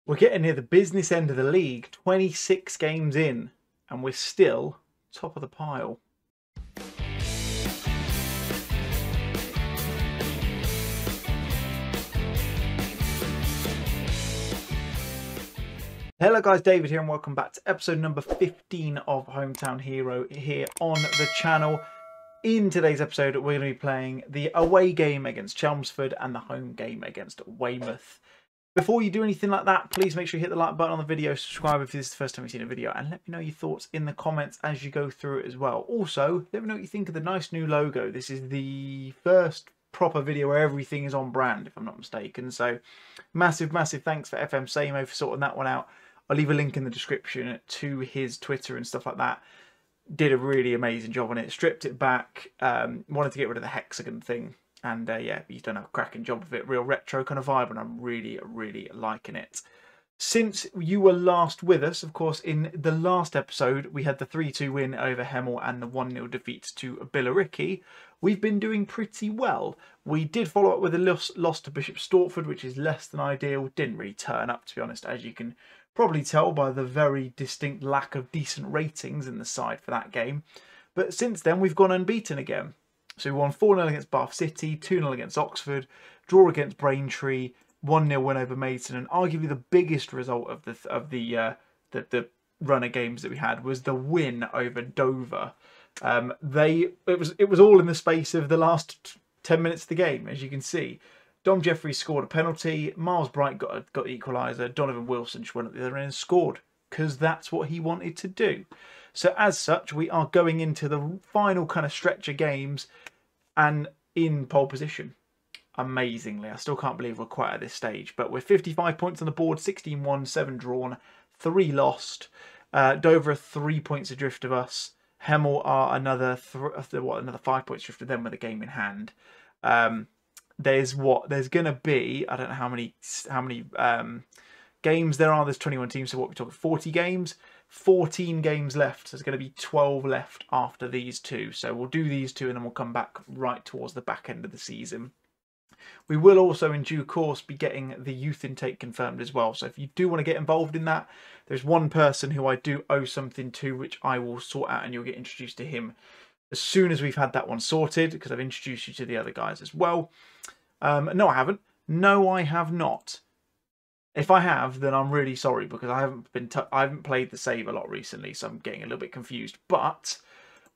We're getting near the business end of the league, 26 games in, and we're still top of the pile. Hello guys, David here and welcome back to episode number 15 of Hometown Hero here on the channel. In today's episode, we're going to be playing the away game against Chelmsford and the home game against Weymouth. Before you do anything like that, please make sure you hit the like button on the video, subscribe if this is the first time you've seen a video, and let me know your thoughts in the comments as you go through it as well. Also, let me know what you think of the nice new logo. This is the first proper video where everything is on brand, if I'm not mistaken. So, massive thanks for FM Samo for sorting that one out. I'll leave a link in the description to his Twitter and stuff like that. Did a really amazing job on it. Stripped it back. Wanted to get rid of the hexagon thing. And yeah, he's done a cracking job of it. Real retro kind of vibe, and I'm really liking it. Since you were last with us, of course, in the last episode, we had the 3-2 win over Hemel and the 1-0 defeat to Billericay. We've been doing pretty well. We did follow up with a loss to Bishop Stortford, which is less than ideal. Didn't really turn up, to be honest, as you can probably tell by the very distinct lack of decent ratings in the side for that game. But since then, we've gone unbeaten again. So we won 4-0 against Bath City, 2-0 against Oxford, draw against Braintree, 1-0 win over Maidstone, and arguably the biggest result of the run of games that we had was the win over Dover. It was all in the space of the last 10 minutes of the game, as you can see. Dom Jeffries scored a penalty, Miles Bright got the equaliser, Donovan Wilson just went at the other end and scored, because that's what he wanted to do. So as such, we are going into the final kind of stretch of games and in pole position. Amazingly, I still can't believe we're quite at this stage, but we're 55 points on the board, 16 won, 7 drawn, 3 lost. Dover are 3 points adrift of us. Hemel are another 5 points adrift of them with a game in hand. There's going to be, I don't know how many games there are. There's 21 teams, so what we're talking 40 games. 14 games left, so there's going to be 12 left after these two. So we'll do these two and then we'll come back right towards the back end of the season. We will also in due course be getting the youth intake confirmed as well. So if you do want to get involved in that, there's one person who I do owe something to, which I will sort out, and you'll get introduced to him as soon as we've had that one sorted, because I've introduced you to the other guys as well. No, I haven't. No, I have not. If I have, then I'm really sorry, because I haven't played the save a lot recently, so I'm getting a little bit confused. But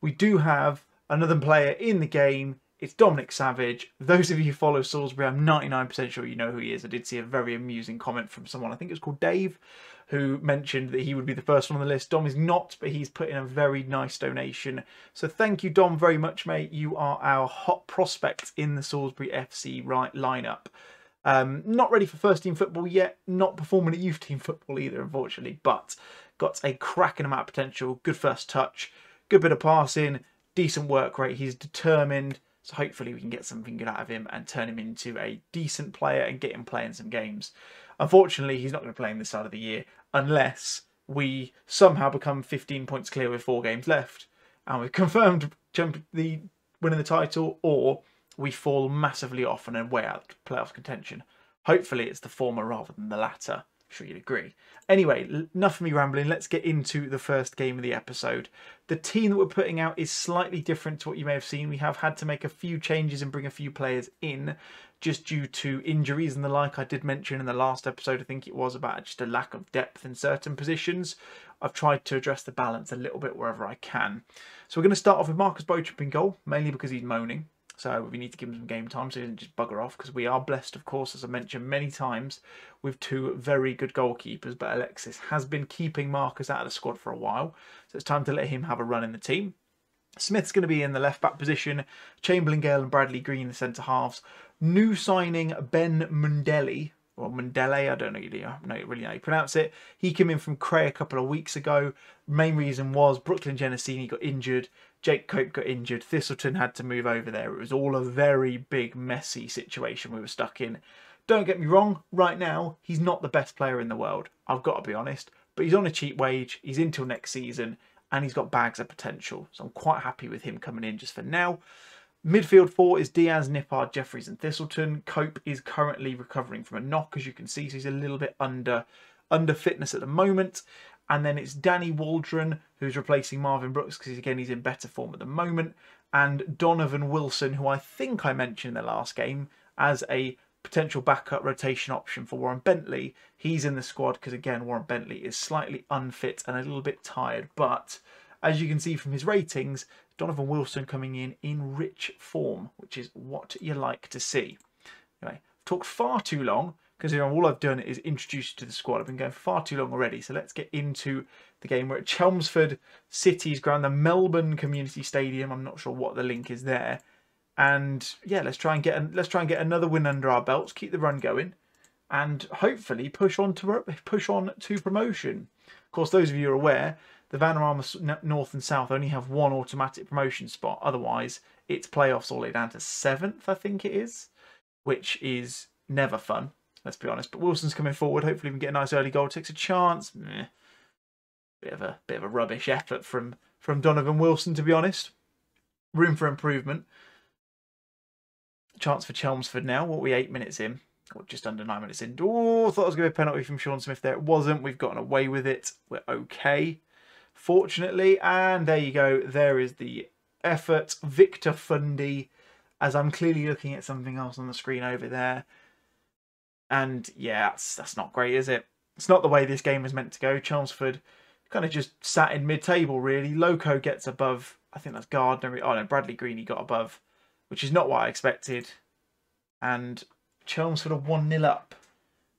we do have another player in the game. It's Dominic Savage. Those of you who follow Salisbury, I'm 99% sure you know who he is. I did see a very amusing comment from someone, I think it was called Dave, who mentioned that he would be the first one on the list. Dom is not, but he's put in a very nice donation. So thank you, Dom, very much, mate. You are our hot prospect in the Salisbury FC lineup. Not ready for first team football yet, not performing at youth team football either, unfortunately, but got a cracking amount of potential, good first touch, good bit of passing, decent work rate. He's determined, so hopefully we can get something good out of him and turn him into a decent player and get him playing some games. Unfortunately, he's not going to play in this side of the year unless we somehow become 15 points clear with 4 games left and we've confirmed winning the title, or we fall massively off and then way out of playoff contention. Hopefully it's the former rather than the latter. I'm sure you'd agree. Anyway, enough of me rambling. Let's get into the first game of the episode. The team that we're putting out is slightly different to what you may have seen. We have had to make a few changes and bring a few players in just due to injuries and the like. I did mention in the last episode, I think it was, about just a lack of depth in certain positions. I've tried to address the balance a little bit wherever I can. So we're going to start off with Marcus Beauchamp in goal, mainly because he's moaning. So we need to give him some game time so he doesn't just bugger off, because we are blessed, of course, as I mentioned many times, with 2 very good goalkeepers. But Alexis has been keeping Marcus out of the squad for a while, so it's time to let him have a run in the team. Smith's going to be in the left-back position, Chamberlain Gale and Bradley Green the centre-halves. New signing Ben Mundele, or Mundele, I don't know really how you pronounce it. He came in from Cray a couple of weeks ago. Main reason was Brooklyn Genesini got injured, Jake Cope got injured, Thistleton had to move over there. It was all a very big, messy situation we were stuck in. Don't get me wrong, right now, he's not the best player in the world. I've got to be honest. But he's on a cheap wage, he's in till next season, and he's got bags of potential. So I'm quite happy with him coming in just for now. Midfield 4 is Diaz, Nippard, Jeffries and Thistleton. Cope is currently recovering from a knock, as you can see, so he's a little bit under under fitness at the moment. And then it's Danny Waldron, who's replacing Marvin Brooks because, again, he's in better form at the moment. And Donovan Wilson, who I think I mentioned in the last game as a potential backup rotation option for Warren Bentley. He's in the squad because, again, Warren Bentley is slightly unfit and a little bit tired. But as you can see from his ratings, Donovan Wilson coming in rich form, which is what you like to see. Anyway, I've talked far too long because all I've done is introduce you to the squad. I've been going for far too long already. So let's get into the game. We're at Chelmsford City's ground, the Melbourne Community Stadium. I'm not sure what the link is there. And yeah, let's try and get another win under our belts, keep the run going, and hopefully push on to promotion. Of course, those of you who are aware, the Vanarama North and South only have one automatic promotion spot. Otherwise, it's playoffs all the way down to 7th, I think it is, which is never fun. Let's be honest. But Wilson's coming forward. Hopefully, we can get a nice early goal. Takes a chance. Bit of a rubbish effort from Donovan Wilson, to be honest. Room for improvement. Chance for Chelmsford now. What are we, 8 minutes in? Or just under 9 minutes in. Oh, I thought it was going to be a penalty from Sean Smith there. It wasn't. We've gotten away with it. We're okay, fortunately. And there you go. There is the effort. Victor Fundy, as I'm clearly looking at something else on the screen over there. And yeah, that's not great, is it? It's not the way this game was meant to go. Chelmsford kind of just sat in mid-table, really. Loco gets above. I think that's Gardner. Oh, no, Bradley Green, he got above, which is not what I expected. And Chelmsford are 1-0 up.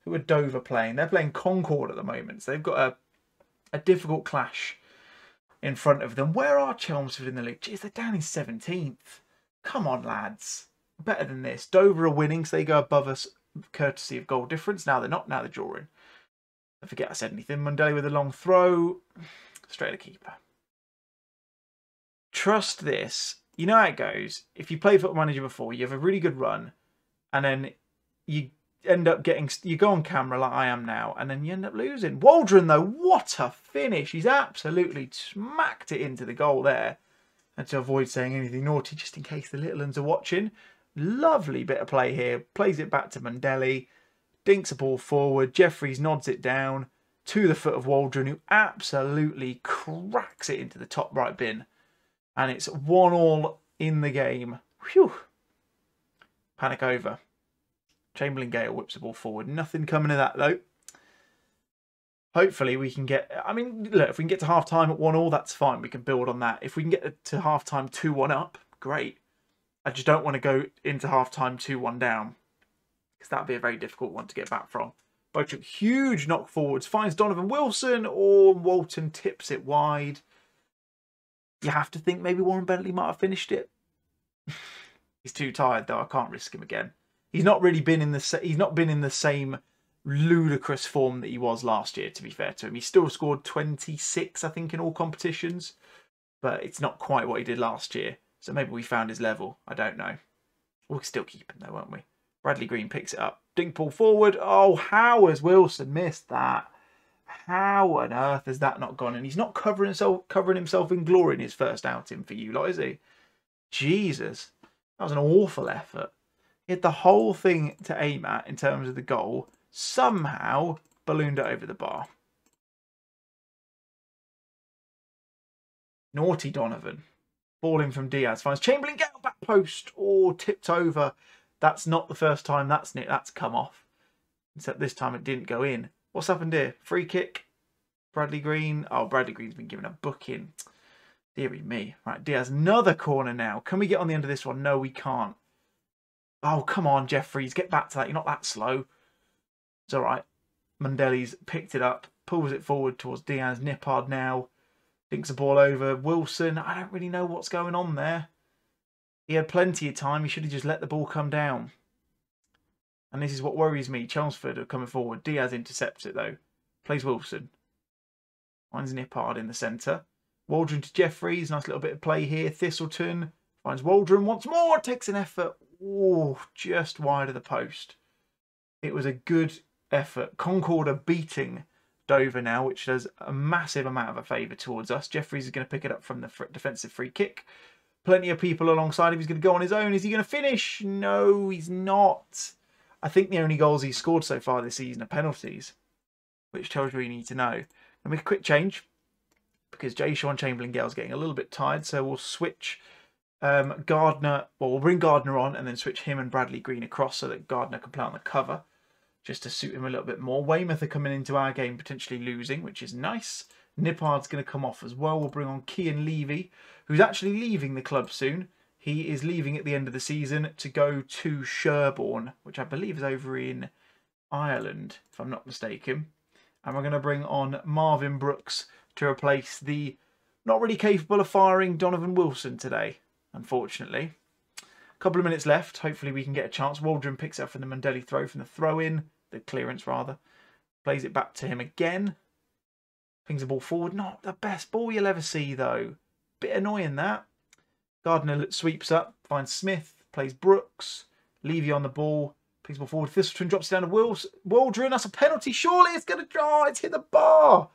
Who are Dover playing? They're playing Concord at the moment. So they've got a difficult clash in front of them. Where are Chelmsford in the league? Jeez, they're down in 17th. Come on, lads. Better than this. Dover are winning, so they go above us courtesy of goal difference. Now they're not. Now they're drawing. I forget I said anything. Mundelli with a long throw. Straight at the keeper. Trust this. You know how it goes. If you play Football Manager before, you have a really good run, and then you end up you go on camera like I am now, and then you end up losing. Waldron, though, what a finish. He's absolutely smacked it into the goal there. And to avoid saying anything naughty, just in case the little ones are watching. Lovely bit of play here. Plays it back to Mundelli. Dinks a ball forward. Jeffries nods it down to the foot of Waldron, who absolutely cracks it into the top right bin. And it's 1-1 in the game. Whew. Panic over. Chamberlain Gale whips the ball forward. Nothing coming of that, though. Hopefully we can get... I mean, look, if we can get to half-time at 1-1, that's fine. We can build on that. If we can get to half-time 2-1 up, great. I just don't want to go into half-time 2-1 down, because that would be a very difficult one to get back from. Bochuk, huge knock forwards. Finds Donovan Wilson, or Walton tips it wide. You have to think maybe Warren Bentley might have finished it. He's too tired, though. I can't risk him again. He's not really been in the same ludicrous form that he was last year, to be fair to him. He still scored 26, I think, in all competitions, but it's not quite what he did last year. So maybe we found his level. I don't know. We'll still keep him, though, won't we? Bradley Green picks it up. Dink ball forward. Oh, how has Wilson missed that? How on earth has that not gone? And he's not covering himself in glory in his first outing for you lot, is he? Jesus. That was an awful effort. He had the whole thing to aim at in terms of the goal. Somehow ballooned it over the bar. Naughty Donovan. Ball in from Diaz. Finds Chamberlain. Get out back post. Oh, tipped over. That's not the first time that's come off. Except this time it didn't go in. What's happened here? Free kick. Bradley Green. Oh, Bradley Green's been given a booking. Deary me. Right, Diaz. Another corner now. Can we get on the end of this one? No, we can't. Oh, come on, Jeffries. Get back to that. You're not that slow. It's all right. Mundelli's picked it up. Pulls it forward towards Diaz. Nippard now. Dinks the ball over. Wilson. I don't really know what's going on there. He had plenty of time. He should have just let the ball come down. And this is what worries me. Chelmsford are coming forward. Diaz intercepts it, though. Plays Wilson. Finds Nippard in the centre. Waldron to Jeffries. Nice little bit of play here. Thistleton finds Waldron once more. Takes an effort. Oh, just wide of the post. It was a good effort. Concord are beating Dover now, which does a massive amount of a favour towards us. Jeffries is going to pick it up from the defensive free kick. Plenty of people alongside him. He's going to go on his own. Is he going to finish? No, he's not. I think the only goals he's scored so far this season are penalties. which tells you what you need to know. And make a quick change because Jay-Sean Chamberlain-Gale's getting a little bit tired, so we'll switch Gardner. Well, we'll bring Gardner on and then switch him and Bradley Green across so that Gardner can play on the cover, just to suit him a little bit more. Weymouth are coming into our game potentially losing, which is nice. Nippard's going to come off as well. We'll bring on Cian Levy, who's actually leaving the club soon. He is leaving at the end of the season to go to Sherborne, which I believe is over in Ireland, if I'm not mistaken. And we're going to bring on Marvin Brooks to replace the not really capable of firing Donovan Wilson today, unfortunately. A couple of minutes left. Hopefully we can get a chance. Waldron picks up from the Mandelli throw, from the throw-in, the clearance rather. Plays it back to him again. Pings the ball forward. Not the best ball you'll ever see, though. Bit annoying, that. Gardner sweeps up, finds Smith, plays Brooks. Levy on the ball. Pings the ball forward. Thistleton drops it down to Waldron. That's a penalty. Surely it's going to... Oh, it's hit the bar.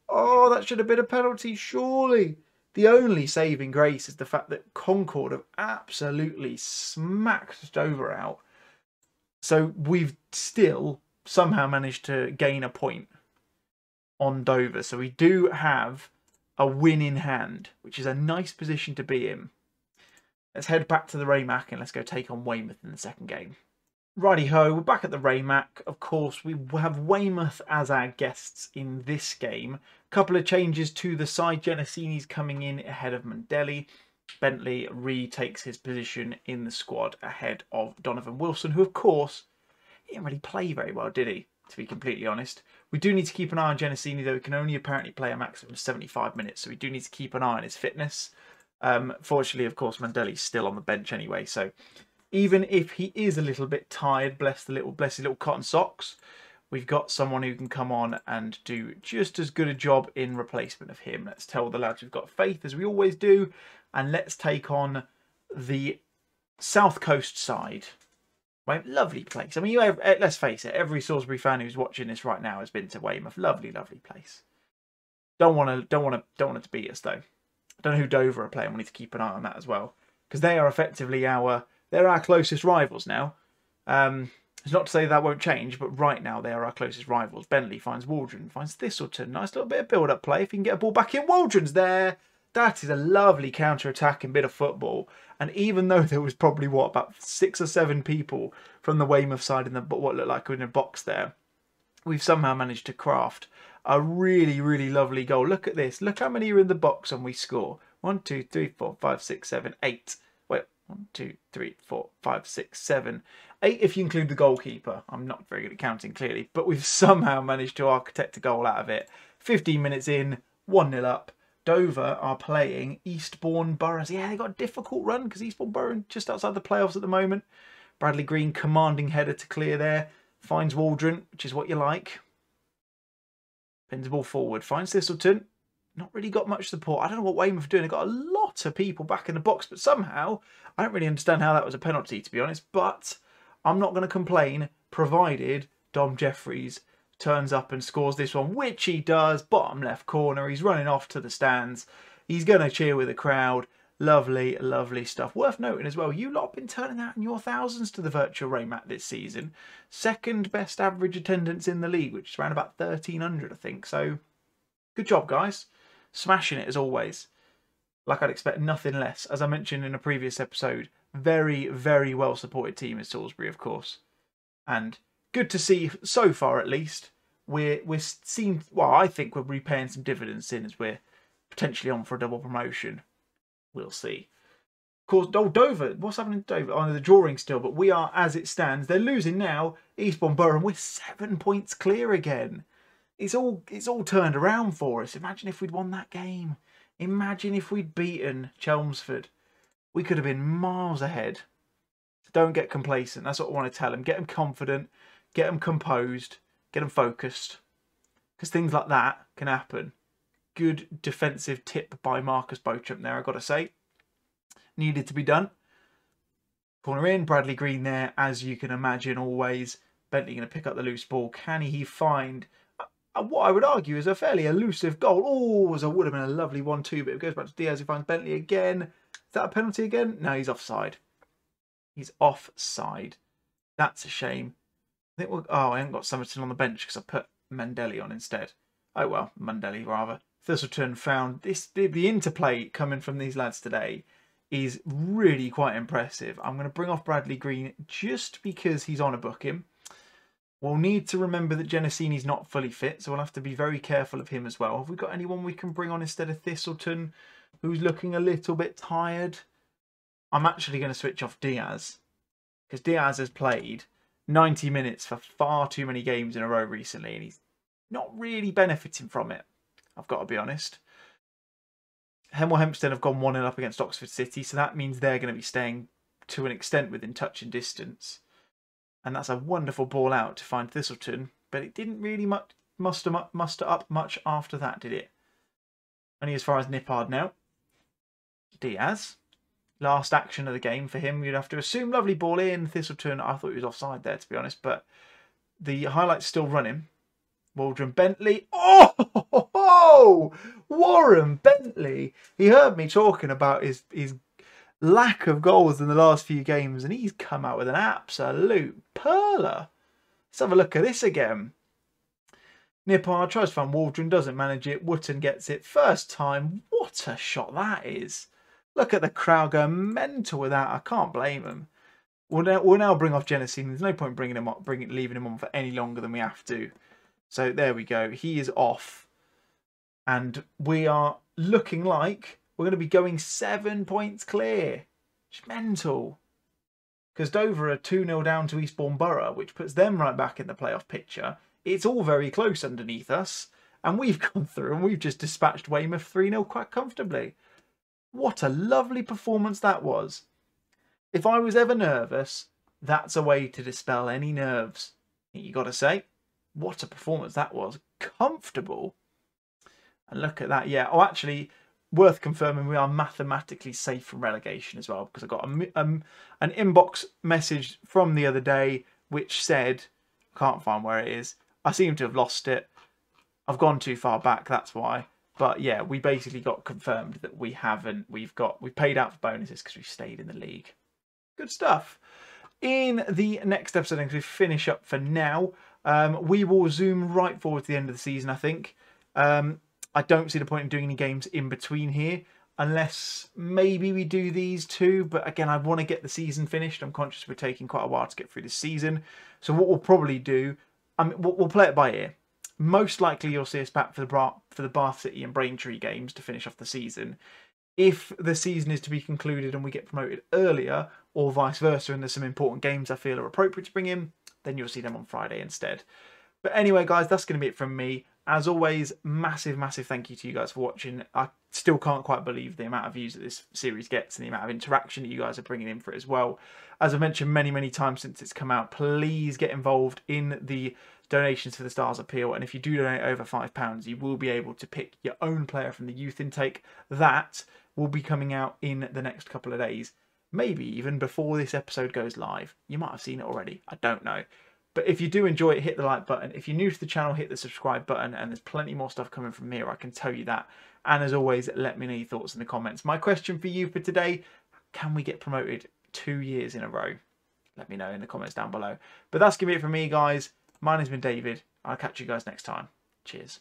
Oh, that should have been a penalty, surely. The only saving grace is the fact that Concord have absolutely smacked Dover out. So we've still somehow managed to gain a point on Dover. So we do have a win in hand, which is a nice position to be in. Let's head back to the Raymac and let's go take on Weymouth in the second game. Righty-ho, we're back at the Raymac. Of course, we have Weymouth as our guests in this game. Couple of changes to the side. Genesini's coming in ahead of Mandelli. Bentley retakes his position in the squad ahead of Donovan Wilson, who, of course, he didn't really play very well, did he? To be completely honest. We do need to keep an eye on Genesini, though. He can only apparently play a maximum of 75 minutes, so we do need to keep an eye on his fitness. Fortunately, of course, Mandelli's still on the bench anyway, so even if he is a little bit tired, bless his little cotton socks, we've got someone who can come on and do just as good a job in replacement of him. Let's tell the lads we've got faith, as we always do, and let's take on the South Coast side. Right, lovely place. I mean, let's face it, every Salisbury fan who's watching this right now has been to Weymouth. Lovely, lovely place. Don't want it to beat us, though. I don't know who Dover are playing. We need to keep an eye on that as well, because they are effectively they're our closest rivals now. It's not to say that won't change, but right now they are our closest rivals. Bentley finds Waldron, finds Thistleton. Nice little bit of build-up play. If he can get a ball back in, Waldron's there. That is a lovely counter-attacking bit of football. And even though there was probably, about 6 or 7 people from the Weymouth side in what looked like in a box there, we've somehow managed to craft a really, really lovely goal. Look at this. Look how many are in the box and we score. 1, 2, 3, 4, 5, 6, 7, 8. Wait, 1, 2, 3, 4, 5, 6, 7, 8 if you include the goalkeeper. I'm not very good at counting, clearly, but we've somehow managed to architect a goal out of it. 15 minutes in, 1-0 up. Dover are playing Eastbourne Borough. Yeah, they got a difficult run because Eastbourne Borough just outside the playoffs at the moment. Bradley Green, commanding header to clear there. Finds Waldron, which is what you like. Pins the ball forward. Finds Thistleton. Not really got much support. I don't know what Weymouth are doing. They've got a lot of people back in the box, but somehow, I don't really understand how that was a penalty, to be honest. But I'm not going to complain, provided Dom Jeffries turns up and scores this one, which he does. Bottom left corner. He's running off to the stands. He's going to cheer with the crowd. Lovely, lovely stuff. Worth noting as well, you lot have been turning out in your thousands to the virtual Raymac this season. Second best average attendance in the league, which is around about 1,300, I think. So, good job, guys. Smashing it as always. Like I'd expect nothing less. As I mentioned in a previous episode, very, very well supported team in Salisbury, of course. And good to see, so far at least, we're seeing, well, I think we're repaying some dividends in as we're potentially on for a double promotion. We'll see. Of course, Dover, what's happening to Dover? Oh, the drawing still, but we are, as it stands, they're losing now, Eastbourne Borough, and we're 7 points clear again. It's all turned around for us. Imagine if we'd won that game. Imagine if we'd beaten Chelmsford. We could have been miles ahead. Don't get complacent. That's what I want to tell them. Get them confident. Get them composed. Get them focused. Because things like that can happen. Good defensive tip by Marcus Beauchamp there, I've got to say. Needed to be done. Corner in. Bradley Green there, as you can imagine, always. Bentley going to pick up the loose ball. Can he find what I would argue is a fairly elusive goal? Oh, it would have been a lovely 1-2, but it goes back to Diaz, who finds Bentley again. Is that a penalty again? No, he's offside. He's offside. That's a shame. I think I haven't got Somerton on the bench because I put Mandelli on instead. Oh well, Mandelli rather. Thistleton found this. The interplay coming from these lads today is really quite impressive. I'm going to bring off Bradley Green just because he's on a booking. We'll need to remember that Genesini's not fully fit, so we'll have to be very careful of him as well. Have we got anyone we can bring on instead of Thistleton who's looking a little bit tired? I'm actually going to switch off Diaz because Diaz has played 90 minutes for far too many games in a row recently and he's not really benefiting from it, I've got to be honest. Hemel Hempstead have gone 1-0 up against Oxford City, so that means they're going to be staying to an extent within touch and distance. And that's a wonderful ball out to find Thistleton, but it didn't really muster up much after that, did it? Only as far as Nippard now. Diaz. Last action of the game for him, you'd have to assume. Lovely ball in. Thistleton, I thought he was offside there, to be honest, but the highlight's still running. Waldron Bentley. Oh! Warren Bentley. He heard me talking about his lack of goals in the last few games, and he's come out with an absolute perler. Let's have a look at this again. Nippard tries to find Waldron, doesn't manage it. Wootton gets it. First time. What a shot that is. Look at the crowd going mental with that. I can't blame them. We'll now bring off Genesini. There's no point bringing him up, leaving him on for any longer than we have to. So there we go. He is off. And we are looking like we're going to be going 7 points clear. It's mental. Because Dover are 2-0 down to Eastbourne Borough, which puts them right back in the playoff picture. It's all very close underneath us. And we've gone through and we've just dispatched Weymouth 3-0 quite comfortably. What a lovely performance that was. If I was ever nervous, that's a way to dispel any nerves. You got to say, what a performance that was. Comfortable. And look at that. Yeah. Oh, actually, worth confirming, we are mathematically safe from relegation as well, because I got an inbox message from the other day which said, I can't find where it is. I seem to have lost it. I've gone too far back, that's why. But yeah, we basically got confirmed that we haven't. We paid out for bonuses because we've stayed in the league. Good stuff. In the next episode, as we finish up for now, we will zoom right forward to the end of the season, I think. I don't see the point in doing any games in between here, unless maybe we do these two. But again, I want to get the season finished. I'm conscious we're taking quite a while to get through the season. So what we'll probably do, we'll play it by ear. Most likely you'll see us back for the Bath City and Braintree games to finish off the season. If the season is to be concluded and we get promoted earlier, or vice versa, and there's some important games I feel are appropriate to bring in, then you'll see them on Friday instead. But anyway, guys, that's going to be it from me. As always, massive, massive thank you to you guys for watching. I still can't quite believe the amount of views that this series gets and the amount of interaction that you guys are bringing in for it as well. As I've mentioned many, many times since it's come out, please get involved in the donations for the Stars Appeal. And if you do donate over £5, you will be able to pick your own player from the youth intake. That will be coming out in the next couple of days. Maybe even before this episode goes live. You might have seen it already. I don't know. But if you do enjoy it, hit the like button. If you're new to the channel, hit the subscribe button. And there's plenty more stuff coming from here, I can tell you that. And as always, let me know your thoughts in the comments. My question for you for today, can we get promoted 2 years in a row? Let me know in the comments down below. But that's going to be it from me, guys. My name's been David. I'll catch you guys next time. Cheers.